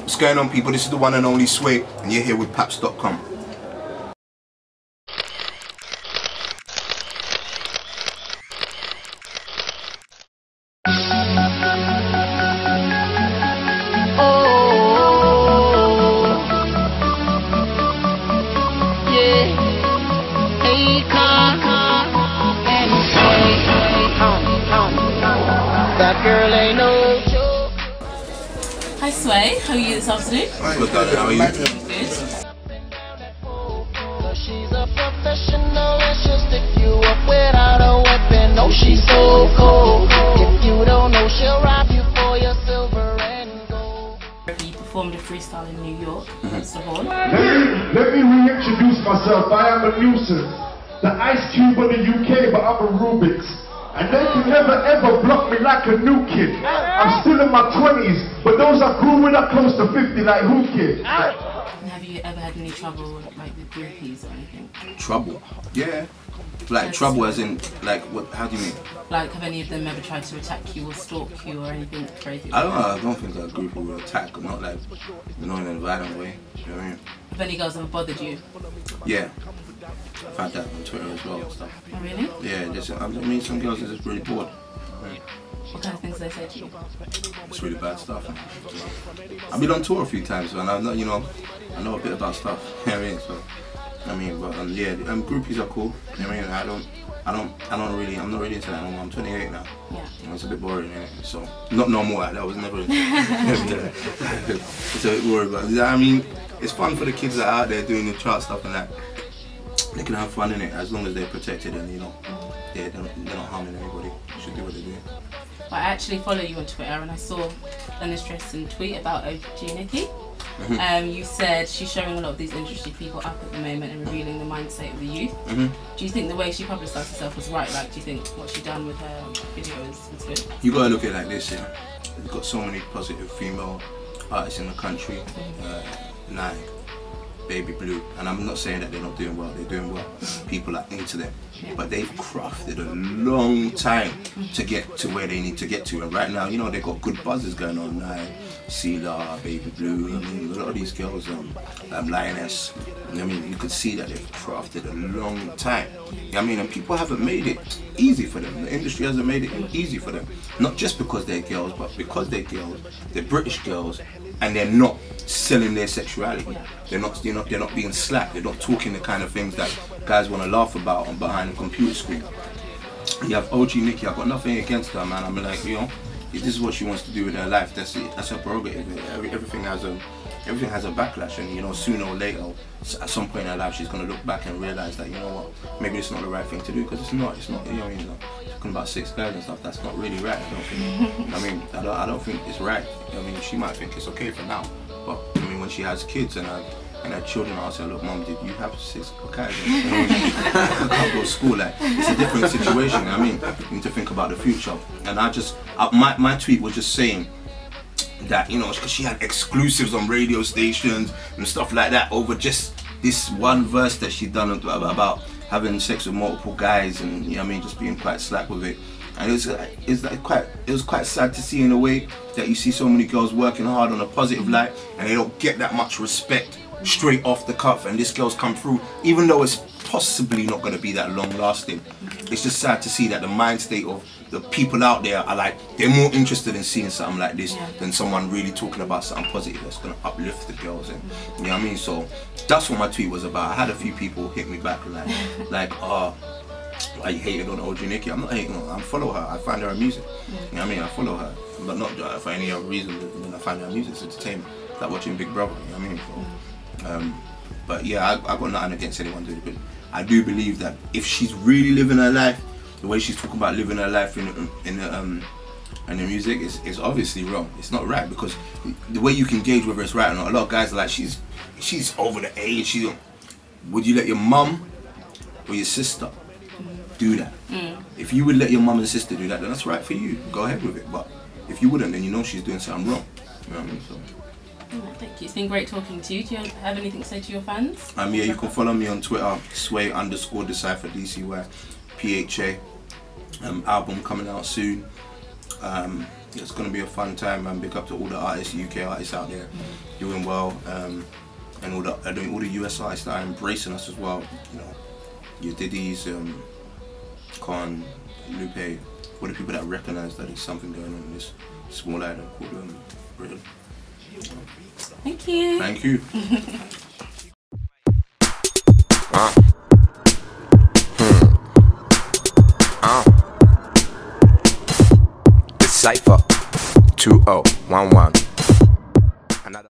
What's going on, people? This is the one and only Sway, and you're here with Pappzd.com. Hi Sway, how are you this afternoon? Hi, good, how are you? Good. She's a professional and she'll stick you up without a weapon. Oh, she's so cold. If you don't know, she'll rob you for your silver and gold. You performed a freestyle in New York, first of all. Let me reintroduce myself. I am a nuisance. The Ice Cube of the UK, but I'm a Rubik's. And they can never ever block me like a new kid. I'm still in my 20s, but those I grew with are close to 50 like who kid? Have you ever had any trouble like with groupies or anything? Trouble? Yeah. Like trouble as in, like, what? How do you mean? Like, have any of them ever tried to attack you or stalk you or anything crazy? I don't think a groupie will attack, not like, in a violent way. You know what I mean? Have any girls ever bothered you? Yeah. I've had that on Twitter as well and stuff. Oh really? Yeah, I mean some girls are just really bored. What kind of things they say to you? It's really bad stuff. I've been on tour a few times, and I know, you know, I know a bit about stuff. You know what I mean? So, but yeah, groupies are cool. You know what I mean? I'm not really into that anymore. I'm 28 now. Yeah. You know, it's a bit boring, innit? So, not no more. That was never. It's a bit boring, but I mean, it's fun for the kids that are out there doing the chart stuff and that. They can have fun in it as long as they're protected and you know they're not harming anybody. They should do what they're doing. I actually follow you on Twitter and I saw an interesting tweet about OG Niki. You said she's showing a lot of these industry people up at the moment and revealing the mindset of the youth. Do you think the way she publicised herself was right? Like, do you think what she done with her video was good? You gotta look at it like this, yeah. We've got so many positive female artists in the country. Like Baby Blue, and I'm not saying that they're not doing well, they're doing well. People are into them, but they've crafted a long time to get to where they need to get to, and right now, you know, they've got good buzzers going on now. Sela, Baby Blue, I mean, a lot of these girls, Lioness, I mean, you could see that they've crafted a long time. I mean, and people haven't made it easy for them. The industry hasn't made it easy for them. Not just because they're girls, but because they're girls, they're British girls, and they're not selling their sexuality. They're not being slack. They're not talking the kind of things that guys want to laugh about on behind the computer screen. You have OG Niki. I've got nothing against her, man. I'm like, you know, if this is what she wants to do with her life, that's it. That's her prerogative. Everything has a backlash, and you know, sooner or later, at some point in her life, she's gonna look back and realize that, you know what, maybe it's not the right thing to do, because it's not. You know, talking about 6 guys and stuff, that's not really right. I don't think. I mean, I don't think it's right. I mean, she might think it's okay for now, but I mean, when she has kids and her children are saying, look, Mom, did you have 6 guys? I can't go to school. Like, it's a different situation. I mean, you need to think about the future. And my tweet was just saying that, you know, because she had exclusives on radio stations and stuff like that over just this one verse that she done about having sex with multiple guys, and you know what I mean, just being quite slack with it. And it was quite sad to see, in a way, that you see so many girls working hard on a positive light and they don't get that much respect straight off the cuff, and this girl's come through, even though it's possibly not going to be that long lasting. It's just sad to see that the mind state of the people out there are like, they're more interested in seeing something like this than someone really talking about something positive that's going to uplift the girls, and you know what I mean. So that's what my tweet was about. I had a few people hit me back like I hated on OG Niki. I'm not hating on her. I follow her. I find her music. You know what I mean? I follow her, but not for any other reason than I find her music. It's entertainment. It's like watching Big Brother. You know what I mean? So, but yeah, I got nothing against anyone doing it. But I do believe that if she's really living her life, the way she's talking about living her life in the music is obviously wrong. It's not right, because the way you can gauge whether it's right or not, a lot of guys are like, she's over the age. Would you let your mum or your sister do that? If you would let your mum and sister do that, then that's right for you. Go ahead with it. But if you wouldn't, then you know she's doing something wrong. You know what I mean? So. Thank you. It's been great talking to you. Do you have anything to say to your fans? Yeah, you can follow me on Twitter, Sway_Decipher DCY PHA. Album coming out soon. it's gonna be a fun time, and big up to all the artists, UK artists out there, doing well, and all the US artists that are embracing us as well. You know, your Diddy's, Con, Lupe, all the people that recognize that there's something going on in this small island called Britain. Thank you. Thank you. Cypher 2011